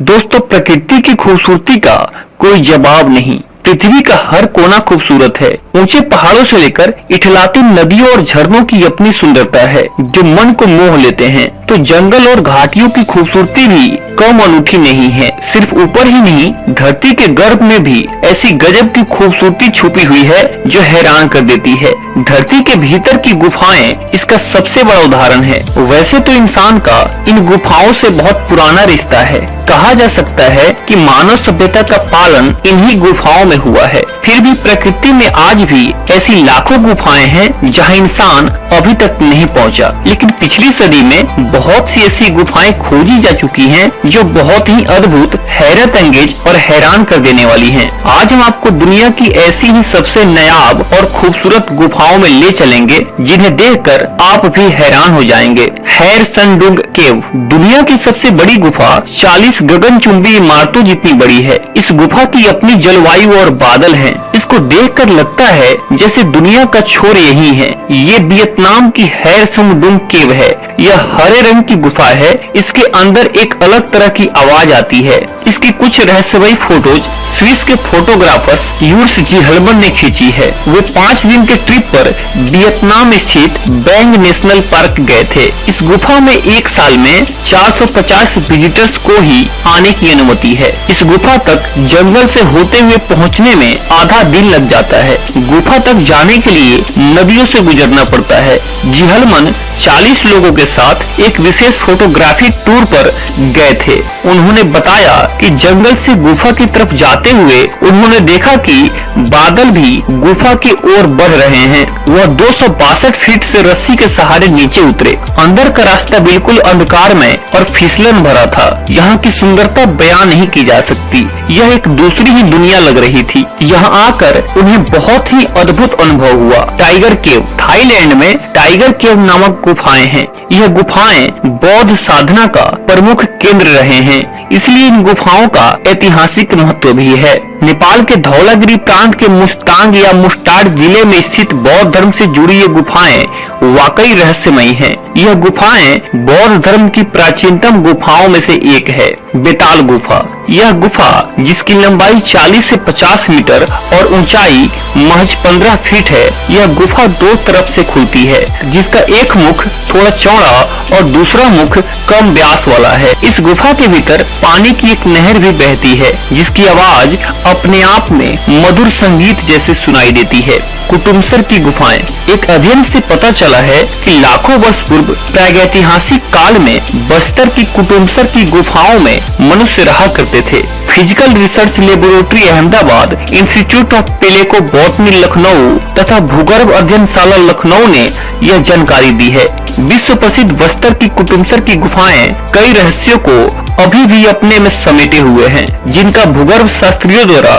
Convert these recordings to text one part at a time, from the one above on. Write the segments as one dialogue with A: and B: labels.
A: दोस्तों, प्रकृति की खूबसूरती का कोई जवाब नहीं। पृथ्वी का हर कोना खूबसूरत है। ऊंचे पहाड़ों से लेकर इठलाती नदियों और झरनों की अपनी सुंदरता है जो मन को मोह लेते हैं। तो जंगल और घाटियों की खूबसूरती भी कम अनूठी नहीं है। सिर्फ ऊपर ही नहीं, धरती के गर्भ में भी ऐसी गजब की खूबसूरती छुपी हुई है जो हैरान कर देती है। धरती के भीतर की गुफाएं इसका सबसे बड़ा उदाहरण है। वैसे तो इंसान का इन गुफाओं से बहुत पुराना रिश्ता है। कहा जा सकता है कि मानव सभ्यता का पालन इन्हीं गुफाओं में हुआ है। फिर भी प्रकृति में आज भी ऐसी लाखों गुफाएं हैं जहां इंसान अभी तक नहीं पहुंचा। लेकिन पिछली सदी में बहुत सी ऐसी गुफाएं खोजी जा चुकी हैं जो बहुत ही अद्भुत, हैरत अंगेज और हैरान कर देने वाली हैं। आज हम आपको दुनिया की ऐसी ही सबसे नायाब और खूबसूरत गुफाओं में ले चलेंगे जिन्हें देखकर आप भी हैरान हो जाएंगे। हैर संडुंग केव दुनिया की सबसे बड़ी गुफा 40 गगनचुंबी इमारतों जितनी बड़ी है। इस गुफा की अपनी जलवायु और बादल हैं। इसको देखकर लगता है जैसे दुनिया का छोर यही है। ये वियतनाम की हैर संडुंग केव है। यह हरे रंग की गुफा है। इसके अंदर एक अलग तरह की आवाज आती है। इसकी कुछ रहस्यमयी फोटोज स्विस के फोटोग्राफर्स यूर्स जिहलमन ने खींची है। वे 5 दिन के ट्रिप पर वियतनाम स्थित बैंग नेशनल पार्क गए थे। इस गुफा में एक साल में 450 विजिटर्स को ही आने की अनुमति है। इस गुफा तक जंगल से होते हुए पहुंचने में आधा दिन लग जाता है। गुफा तक जाने के लिए नदियों से गुजरना पड़ता है। जिहलमन 40 लोगों के साथ एक विशेष फोटोग्राफी टूर पर गए थे। उन्होंने बताया कि जंगल से गुफा की तरफ जाते हुए उन्होंने देखा कि बादल भी गुफा की ओर बढ़ रहे हैं। वह 262 फीट से रस्सी के सहारे नीचे उतरे। अंदर का रास्ता बिल्कुल अंधकारमय और फिसलन भरा था। यहाँ की सुंदरता बयान नहीं की जा सकती। यह एक दूसरी ही दुनिया लग रही थी। यहाँ आकर उन्हें बहुत ही अद्भुत अनुभव हुआ। टाइगर केव थाईलैंड में टाइगर केव नामक गुफाएं हैं। यह गुफाएं बौद्ध साधना का प्रमुख केंद्र रहे हैं, इसलिए इन गुफाओं का ऐतिहासिक महत्व भी है। नेपाल के धौलागिरी प्रांत के मुस्तांग या मुस्टाड जिले में स्थित बौद्ध धर्म से जुड़ी ये गुफाएं वाकई रहस्यमयी हैं। यह गुफाएं बौद्ध धर्म की प्राचीनतम गुफाओं में से एक है। बेताल गुफा यह गुफा जिसकी लंबाई 40 से 50 मीटर और ऊंचाई महज 15 फीट है। यह गुफा 2 तरफ से खुलती है, जिसका एक मुख थोड़ा चौड़ा और दूसरा मुख कम व्यास वाला है। इस गुफा के भीतर पानी की एक नहर भी बहती है जिसकी आवाज अपने आप में मधुर संगीत जैसे सुनाई देती है। कुटुमसर की गुफाएं एक अध्ययन से पता चला है कि लाखों वर्ष पूर्व प्रागैतिहासिक काल में बस्तर की कुटुमसर की गुफाओं में मनुष्य रहा करते थे। Physical research laboratory Ahmedabad, institute of palaeobotany Lucknow तथा भूगर्भ अध्ययनशाला लखनऊ ने यह जानकारी दी है। विश्व प्रसिद्ध बस्तर की कुटुमसर की गुफाएं कई रहस्यों को अभी भी अपने में समेटे हुए हैं, जिनका भूगर्भ शास्त्रियों द्वारा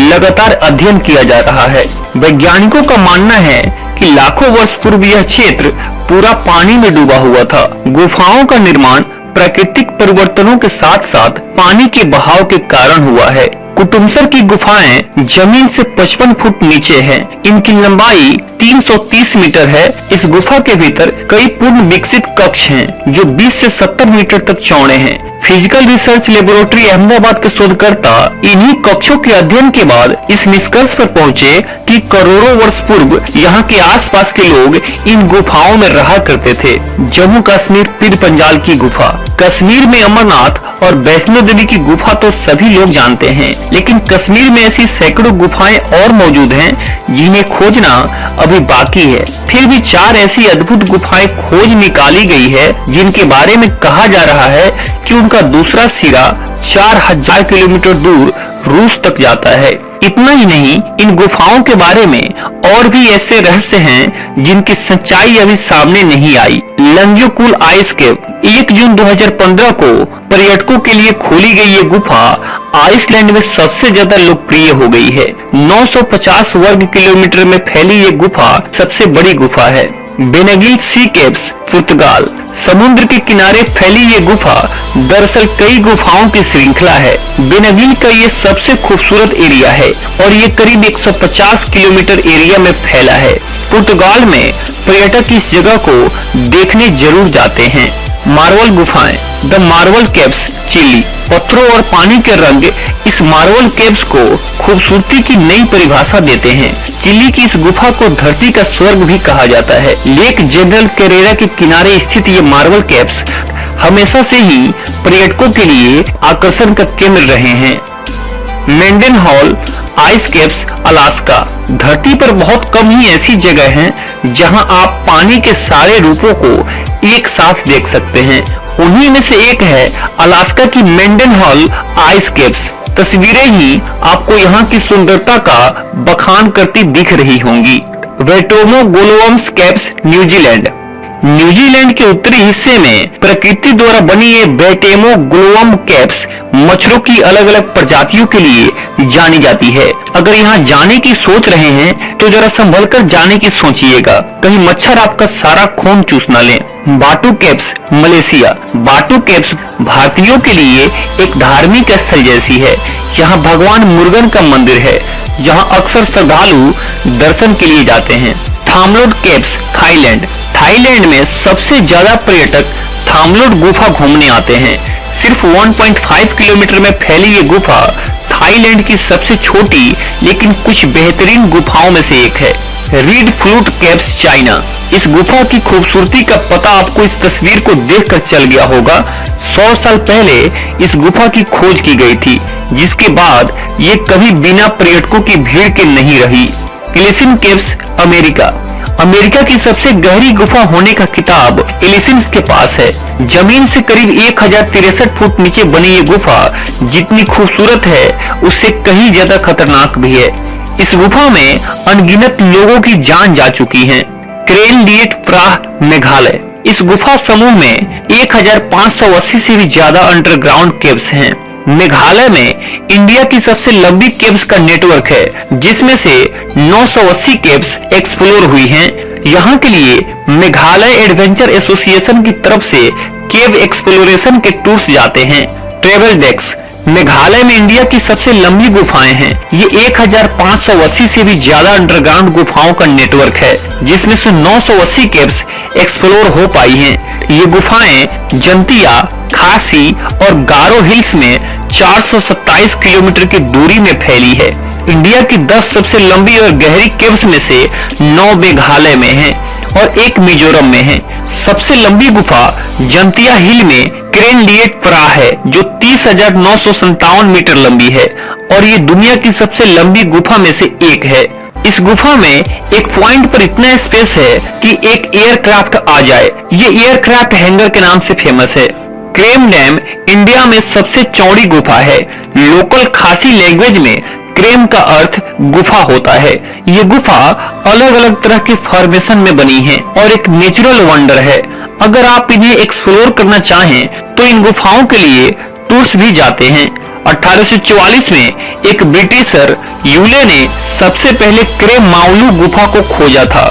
A: लगातार अध्ययन किया जा रहा है। वैज्ञानिकों का मानना है कि लाखों वर्ष पूर्व यह क्षेत्र पूरा पानी में डूबा हुआ था। गुफाओं का निर्माण प्राकृतिक परिवर्तनों के साथ साथ पानी के बहाव के कारण हुआ है। कुटुमसर की गुफाएं जमीन से 55 फुट नीचे हैं। इनकी लंबाई 330 मीटर है। इस गुफा के भीतर कई पूर्ण विकसित कक्ष हैं जो 20 से 70 मीटर तक चौड़े हैं। फिजिकल रिसर्च लेबोरेटरी अहमदाबाद के शोधकर्ता इन्हीं कक्षों के अध्ययन के बाद इस निष्कर्ष पर पहुंचे कि करोड़ों वर्ष पूर्व यहाँ के आसपास के लोग इन गुफाओं में रहा करते थे। जम्मू कश्मीर पीर पंजाल की गुफा कश्मीर में अमरनाथ और वैष्णो देवी की गुफा तो सभी लोग जानते हैं, लेकिन कश्मीर में ऐसी सैकड़ों गुफाएं और मौजूद हैं जिन्हें खोजना अभी बाकी है। फिर भी 4 ऐसी अद्भुत गुफाएं खोज निकाली गई है जिनके बारे में कहा जा रहा है कि उनका दूसरा सिरा 4000 किलोमीटर दूर रूस तक जाता है। इतना ही नहीं, इन गुफाओं के बारे में और भी ऐसे रहस्य हैं जिनकी सच्चाई अभी सामने नहीं आई। लंग्योकुल आइस केव 1 जून 2015 को पर्यटकों के लिए खोली गई ये गुफा आइसलैंड में सबसे ज्यादा लोकप्रिय हो गई है। 950 वर्ग किलोमीटर में फैली ये गुफा सबसे बड़ी गुफा है। बेनागिल सी केव्स पुर्तगाल समुद्र के किनारे फैली ये गुफा दरअसल कई गुफाओं की श्रृंखला है। बेनागिल का ये सबसे खूबसूरत एरिया है और ये करीब 150 किलोमीटर एरिया में फैला है। पुर्तगाल में पर्यटक इस जगह को देखने जरूर जाते हैं। मार्वल गुफाएं द मार्बल केव्स चिली। पत्थरों और पानी के रंग इस मार्बल केव्स को खूबसूरती की नई परिभाषा देते हैं। चिली की इस गुफा को धरती का स्वर्ग भी कहा जाता है। लेक जनरल कैरेरा के किनारे स्थित ये मार्बल केव्स हमेशा से ही पर्यटकों के लिए आकर्षण का केंद्र रहे हैं। मेंडेनहॉल आइस केव्स अलास्का। धरती पर बहुत कम ही ऐसी जगह हैं जहां आप पानी के सारे रूपों को एक साथ देख सकते हैं। उन्हीं में से एक है अलास्का की मेंडेनहॉल आइस केव्स। तस्वीरें ही आपको यहां की सुंदरता का बखान करती दिख रही होंगी। Waitomo glowworm caves New Zealand. New Zealand के उत्तरी हिस्से में प्रकृति द्वारा बनी ये वेटेमो ग्लोवम केव्स मच्छरों की अलग अलग प्रजातियों के लिए जानी जाती है। अगर यहाँ जाने की सोच रहे हैं तो जरा संभल कर जाने की सोचिएगा, कहीं मच्छर आपका सारा खून चूस न लें। बाटू केव्स मलेशिया। बाटू केव्स भारतीयों के लिए एक धार्मिक स्थल जैसी है। यहाँ भगवान मुर्गन का मंदिर है, जहाँ अक्सर श्रद्धालु दर्शन के लिए जाते हैं। थामलोड केव्स थाईलैंड। थाईलैंड में सबसे ज्यादा पर्यटक थामलोड गुफा घूमने आते हैं। सिर्फ 1.5 किलोमीटर में फैली ये गुफा थाईलैंड की सबसे छोटी लेकिन कुछ बेहतरीन गुफाओं में से एक है। Read flute caves China. इस गुफा की खूबसूरती का पता आपको इस तस्वीर को देखकर चल गया होगा। 100 साल पहले इस गुफा की खोज की गई थी, जिसके बाद ये कभी बिना पर्यटकों की भीड़ के नहीं रही। Allison caves America. अमेरिका की सबसे गहरी गुफा होने का खिताब एलिसन के पास है। जमीन से करीब 1063 फुट नीचे बनी ये गुफा जितनी खूबसूरत है उससे कहीं ज्यादा खतरनाक भी है। इस गुफा में अनगिनत लोगों की जान जा चुकी है। क्रेन लिएट प्राह मेघालय। इस गुफा समूह में 1580 से भी ज्यादा अंडरग्राउंड केव्स हैं। मेघालय में इंडिया की सबसे लंबी केव्स का नेटवर्क है, जिसमें से 980 केव्स एक्सप्लोर हुई हैं। यहाँ के लिए मेघालय एडवेंचर एसोसिएशन की तरफ से केव एक्सप्लोरेशन के टूर्स जाते हैं। Travel desk. मेघालय में इंडिया की सबसे लंबी गुफाएं हैं। ये 1580 से भी ज्यादा अंडरग्राउंड गुफाओं का नेटवर्क है, जिसमें से 980 केव्स एक्सप्लोर हो पाई हैं। ये गुफाएं जंतिया, खासी और गारो हिल्स में 427 किलोमीटर की दूरी में फैली है। इंडिया की 10 सबसे लंबी और गहरी केव्स में से 9 मेघालय में हैं और 1 मिजोरम में है। सबसे लंबी गुफा जंतिया हिल में क्रेन लिएट प्राह है, जो 30,957 मीटर लंबी है और ये दुनिया की सबसे लंबी गुफा में से एक है। इस गुफा में एक पॉइंट पर इतना स्पेस है कि एक एयरक्राफ्ट आ जाए। ये एयरक्राफ्ट हैंगर के नाम से फेमस है। क्रेम डैम इंडिया में सबसे चौड़ी गुफा है। लोकल खासी लैंग्वेज में क्रेम का अर्थ गुफा होता है। ये गुफा अलग अलग तरह के फॉर्मेशन में बनी है और एक नेचुरल वंडर है। अगर आप इन्हें एक्सप्लोर करना चाहें तो इन गुफाओं के लिए टूर्स भी जाते हैं। 1844 में एक ब्रिटिशर यूले ने सबसे पहले क्रेम माउलू गुफा को खोजा था।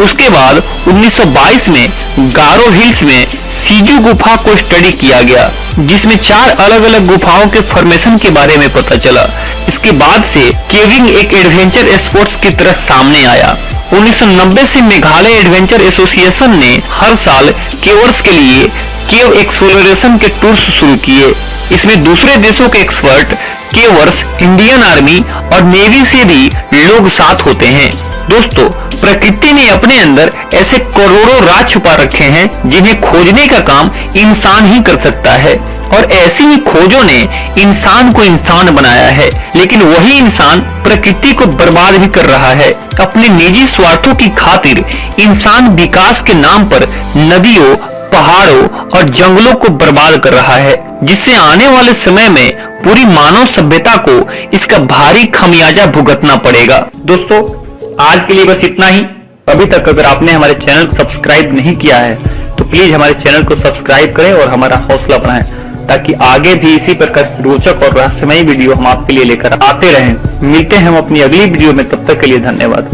A: उसके बाद 1922 में गारो हिल्स में सीजू गुफा को स्टडी किया गया, जिसमें 4 अलग अलग गुफाओं के फॉर्मेशन के बारे में पता चला। इसके बाद से केविंग एक एडवेंचर स्पोर्ट्स की तरह सामने आया। 1990 से मेघालय एडवेंचर एसोसिएशन ने हर साल केवर्स के लिए केव एक्सप्लोरेशन के टूर्स शुरू किए। इसमें दूसरे देशों के एक्सपर्ट, केवर्स, इंडियन आर्मी और नेवी से भी लोग साथ होते हैं। दोस्तों, प्रकृति ने अपने अंदर ऐसे करोड़ों राज छुपा रखे हैं जिन्हें खोजने का काम इंसान ही कर सकता है, और ऐसी ही खोजों ने इंसान को इंसान बनाया है। लेकिन वही इंसान प्रकृति को बर्बाद भी कर रहा है। अपने निजी स्वार्थों की खातिर इंसान विकास के नाम पर नदियों, पहाड़ों और जंगलों को बर्बाद कर रहा है, जिससे आने वाले समय में पूरी मानव सभ्यता को इसका भारी खमियाजा भुगतना पड़ेगा। दोस्तों, आज के लिए बस इतना ही। अभी तक अगर आपने हमारे चैनल को सब्सक्राइब नहीं किया है तो प्लीज हमारे चैनल को सब्सक्राइब करें और हमारा हौसला बढ़ाएं, ताकि आगे भी इसी प्रकार की रोचक और रहस्यमयी वीडियो हम आपके लिए लेकर आते रहें। मिलते हैं हम अपनी अगली वीडियो में, तब तक के लिए धन्यवाद।